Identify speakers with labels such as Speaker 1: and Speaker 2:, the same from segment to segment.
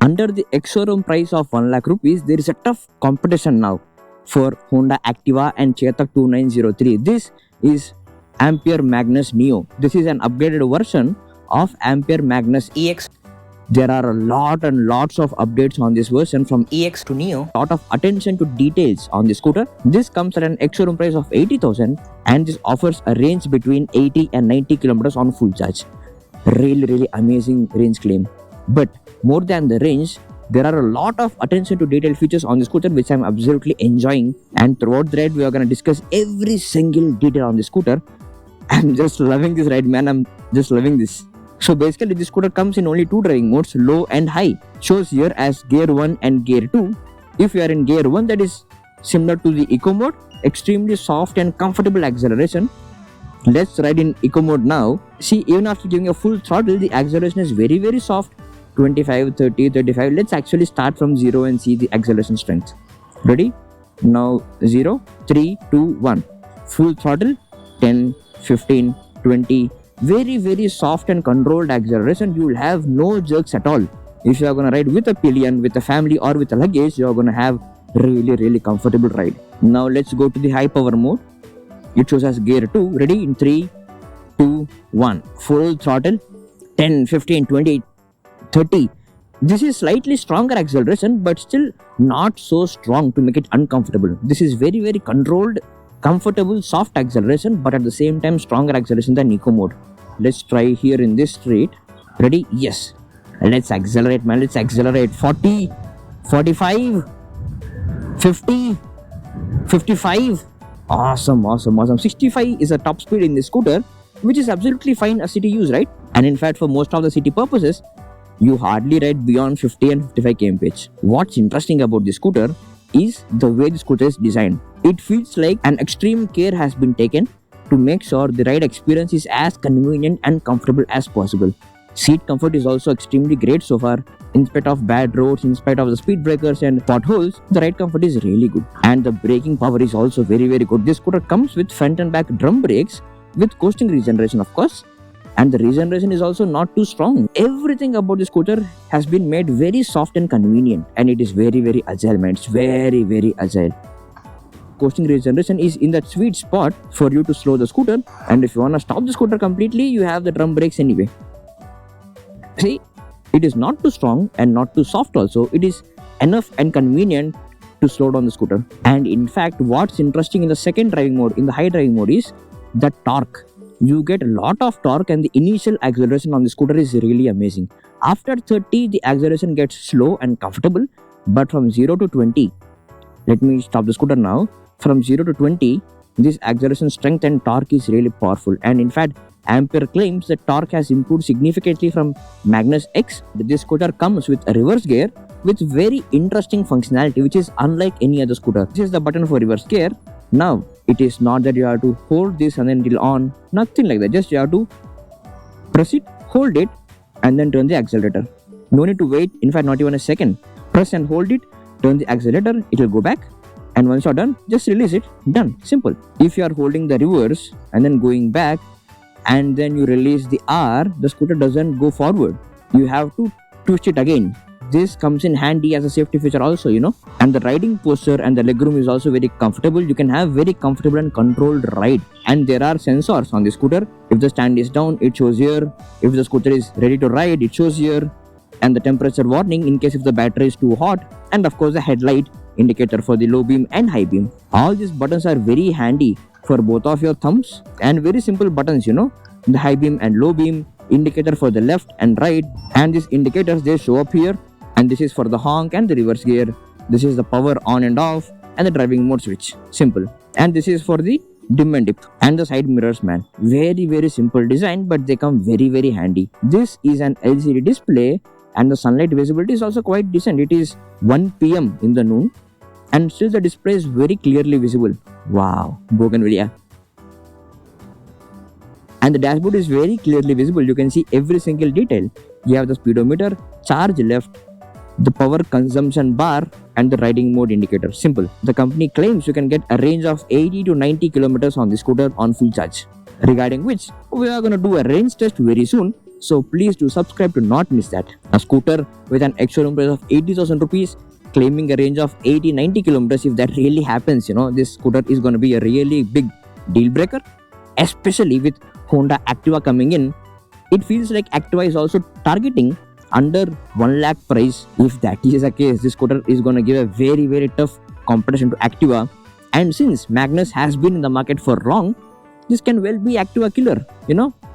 Speaker 1: Under the ex-showroom price of 1 lakh rupees, there is a tough competition now for Honda Activa and Chetak 2903. This is Ampere Magnus Neo. This is an upgraded version of Ampere Magnus Ex. There are a lot and lots of updates on this version from EX to Neo. Lot of attention to details on the scooter. This comes at an ex-showroom price of 80,000 and this offers a range between 80 and 90 kilometers on full charge. Really amazing range claim. But more than the range, there are a lot of attention to detail features on the scooter which I'm absolutely enjoying, and throughout the ride we are going to discuss every single detail on the scooter. I'm just loving this ride, man. I'm just loving this. So basically this scooter comes in only 2 driving modes, low and high. Shows here as gear 1 and gear 2. If you are in gear 1, that is similar to the eco mode, extremely soft and comfortable acceleration. Let's ride in eco mode now. See, even after giving a full throttle, the acceleration is very soft. 25, 30, 35. Let's actually start from 0 and see the acceleration strength. Ready? Now 0, 3, 2, 1. Full throttle, 10, 15, 20. Very soft and controlled acceleration. You will have no jerks at all. If you are going to ride with a pillion, with a family or with a luggage, you are going to have really comfortable ride. Now let's go to the high power mode. It shows as gear 2. Ready? In 3, 2, 1. Full throttle, 10, 15, 20, 30. This is slightly stronger acceleration but still not so strong to make it uncomfortable. This is very controlled, comfortable, soft acceleration but at the same time stronger acceleration than eco mode. Let's try here in this straight. Ready? Yes. Let's accelerate, man. Let's accelerate. 40, 45, 50, 55. Awesome. 65 is a top speed in this scooter, which is absolutely fine as city use, right? And in fact, for most of the city purposes, you hardly ride beyond 50 and 55 kmph. What's interesting about this scooter is the way the scooter is designed. It feels like an extreme care has been taken to make sure the ride experience is as convenient and comfortable as possible. Seat comfort is also extremely great so far. In spite of bad roads, in spite of the speed breakers and potholes, the ride comfort is really good. And the braking power is also very good. This scooter comes with front and back drum brakes with coasting regeneration, of course. And the regeneration is also not too strong. Everything about the scooter has been made very soft and convenient, and it is very agile, man. It's very agile. Coasting regeneration is in that sweet spot for you to slow the scooter, and if you want to stop the scooter completely, you have the drum brakes anyway. See, it is not too strong and not too soft also. It is enough and convenient to slow down the scooter. And in fact, what's interesting in the second driving mode, in the high driving mode, is the torque. You get a lot of torque and the initial acceleration on the scooter is really amazing. After 30, the acceleration gets slow and comfortable, but from 0 to 20, let me stop the scooter now. From 0 to 20, this acceleration strength and torque is really powerful. And in fact, Ampere claims that torque has improved significantly from Magnus Ex. This scooter comes with a reverse gear with very interesting functionality, which is unlike any other scooter. This is the button for reverse gear. Now, it is not that you have to hold this and then it will on. Nothing like that. Just you have to press it, hold it, and then turn the accelerator. No need to wait. In fact, not even a second. Press and hold it, turn the accelerator, it will go back. And once you're done, just release it. Done. Simple. If you are holding the reverse and then going back and then you release the R, the scooter doesn't go forward. You have to twist it again. This comes in handy as a safety feature also, and the riding posture and the legroom is also very comfortable. You can have very comfortable and controlled ride. And there are sensors on the scooter. If the stand is down, it shows here. If the scooter is ready to ride, it shows here. And the temperature warning in case if the battery is too hot. And of course the headlight indicator for the low beam and high beam. All these buttons are very handy for both of your thumbs, and very simple buttons, the high beam and low beam, indicator for the left and right, and these indicators, they show up here. And this is for the honk and the reverse gear. This is the power on and off and the driving mode switch. Simple. And this is for the dim and dip and the side mirrors, man. Very simple design, but they come very handy. This is an LCD display and the sunlight visibility is also quite decent. It is 1 PM in the noon and still the display is very clearly visible. Wow, bougainvillea. And the dashboard is very clearly visible. You can see every single detail. You have the speedometer, charge left, the power consumption bar, and the riding mode indicator. Simple. The company claims you can get a range of 80 to 90 kilometers on the scooter on full charge. Regarding which, we are going to do a range test very soon. So please do subscribe to not miss that. A scooter with an ex-showroom price of 80,000 rupees, claiming a range of 80-90 kilometers. If that really happens, this scooter is going to be a really big deal breaker, especially with Honda Activa coming in. It feels like Activa is also targeting under 1 lakh price. If that is the case, this scooter is going to give a very, very tough competition to Activa. And since Magnus has been in the market for long, this can well be Activa killer.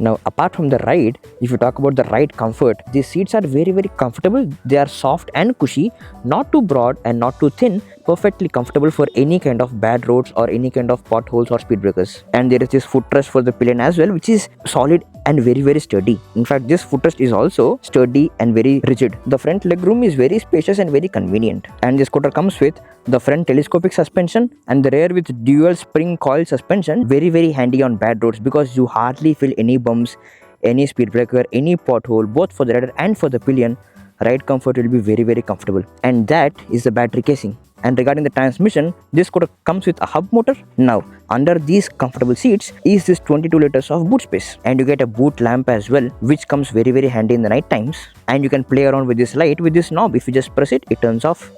Speaker 1: Now, apart from the ride, if you talk about the ride comfort, these seats are very, very comfortable. They are soft and cushy, not too broad and not too thin, perfectly comfortable for any kind of bad roads or any kind of potholes or speed breakers. And there is this footrest for the pillion as well, which is solid and very, very sturdy. In fact, this footrest is also sturdy and very rigid. The front legroom is very spacious and very convenient. And this scooter comes with the front telescopic suspension and the rear with dual spring coil suspension. Very, very handy on bad roads because you hardly feel any bumps, any speed breaker, any pothole, both for the rider and for the pillion. Ride comfort will be very, very comfortable. And that is the battery casing. And regarding the transmission, this scooter comes with a hub motor. Now, under these comfortable seats is this 22 liters of boot space. And you get a boot lamp as well, which comes very, very handy in the night times. And you can play around with this light with this knob. If you just press it, it turns off.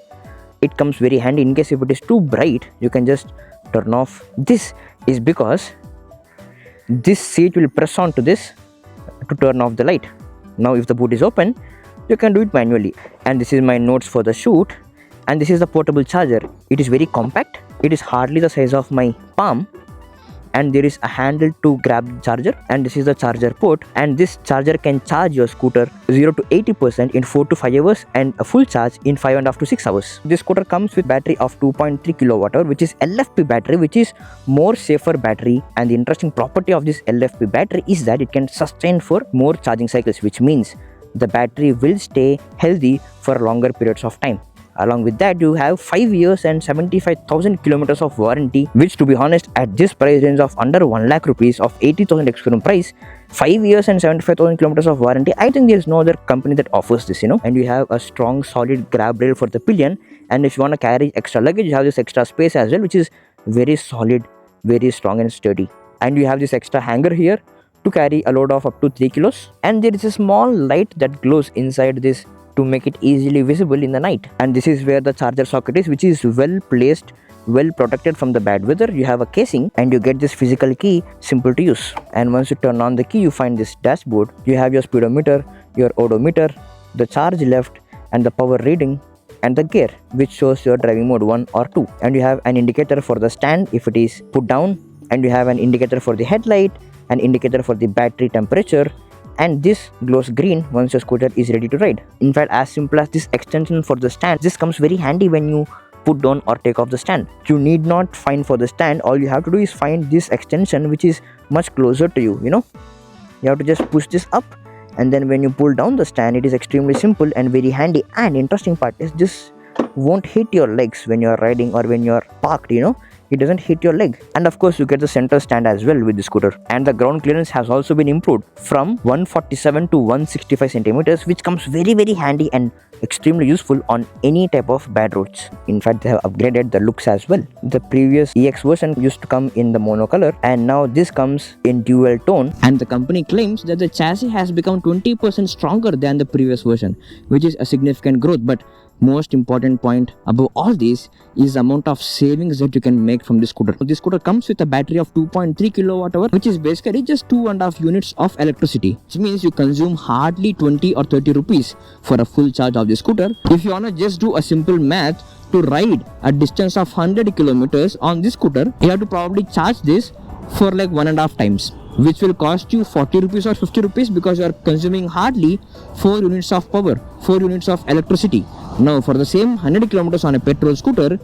Speaker 1: It comes very handy in case if it is too bright, you can just turn off. This is because this seat will press onto this to turn off the light. Now, if the boot is open, you can do it manually. And this is my notes for the shoot. And this is the portable charger. It is very compact. It is hardly the size of my palm. And there is a handle to grab the charger. And this is the charger port. And this charger can charge your scooter 0 to 80% in 4 to 5 hours and a full charge in 5.5 to 6 hours. This scooter comes with battery of 2.3 kilowatt hour, which is LFP battery, which is more safer battery. And the interesting property of this LFP battery is that it can sustain for more charging cycles, which means the battery will stay healthy for longer periods of time. Along with that, you have 5 years and 75,000 kilometers of warranty, which to be honest, at this price range of under 1 lakh rupees of 80,000 ex-showroom price, 5 years and 75,000 kilometers of warranty, I think there is no other company that offers this, And you have a strong, solid grab rail for the pillion. And if you want to carry extra luggage, you have this extra space as well, which is very solid, very strong and sturdy. And you have this extra hanger here to carry a load of up to 3 kilos. And there is a small light that glows inside this to make it easily visible in the night. And this is where the charger socket is, which is well placed, well protected from the bad weather. You have a casing and you get this physical key, simple to use. And once you turn on the key, you find this dashboard. You have your speedometer, your odometer, the charge left and the power reading, and the gear, which shows your driving mode 1 or 2. And you have an indicator for the stand if it is put down, and you have an indicator for the headlight, an indicator for the battery temperature, and this glows green once your scooter is ready to ride. In fact, as simple as this extension for the stand, this comes very handy when you put down or take off the stand. You need not find for the stand. All you have to do is find this extension, which is much closer to you. You have to just push this up, and then when you pull down the stand, it is extremely simple and very handy. And interesting part is this won't hit your legs when you are riding or when you are parked. It doesn't hit your leg. And of course, you get the center stand as well with the scooter. And the ground clearance has also been improved from 147 to 165 centimeters, which comes very, very handy and extremely useful on any type of bad roads. In fact, they have upgraded the looks as well. The previous EX version used to come in the mono color, and now this comes in dual tone. And the company claims that the chassis has become 20% stronger than the previous version, which is a significant growth. But most important point above all this is the amount of savings that you can make from this scooter. This scooter comes with a battery of 2.3 kilowatt hour, which is basically just 2.5 units of electricity, which means you consume hardly 20 or 30 rupees for a full charge of the scooter. If you wanna just do a simple math, to ride a distance of 100 kilometers on this scooter, you have to probably charge this for like 1.5 times, which will cost you 40 rupees or 50 rupees because you are consuming hardly 4 units of power, 4 units of electricity. Now, for the same 100 kilometers on a petrol scooter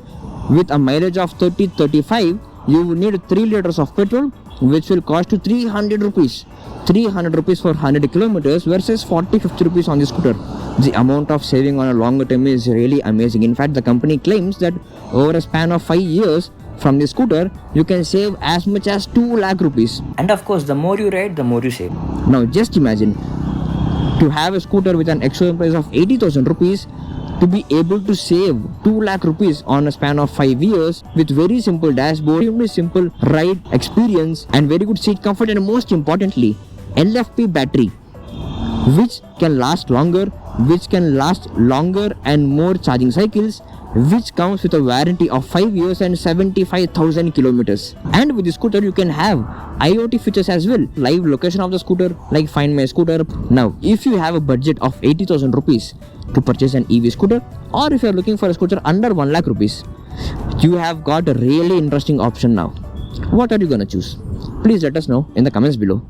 Speaker 1: with a mileage of 30-35, you will need 3 liters of petrol, which will cost you 300 rupees. 300 rupees for 100 kilometers versus 40-50 rupees on the scooter. The amount of saving on a longer term is really amazing. In fact, the company claims that over a span of 5 years, from the scooter, you can save as much as 2 lakh rupees. And of course, the more you ride, the more you save. Now, just imagine to have a scooter with an ex-showroom price of 80,000 rupees, to be able to save 2 lakh rupees on a span of 5 years with very simple dashboard, extremely simple ride experience, and very good seat comfort, and most importantly, LFP battery. which can last longer, and more charging cycles, which comes with a warranty of 5 years and 75,000 kilometers. And with the scooter you can have IoT features as well, live location of the scooter, like Find My Scooter. Now if you have a budget of 80,000 rupees to purchase an EV scooter, or if you are looking for a scooter under 1 lakh rupees, you have got a really interesting option now. What are you gonna choose? Please let us know in the comments below.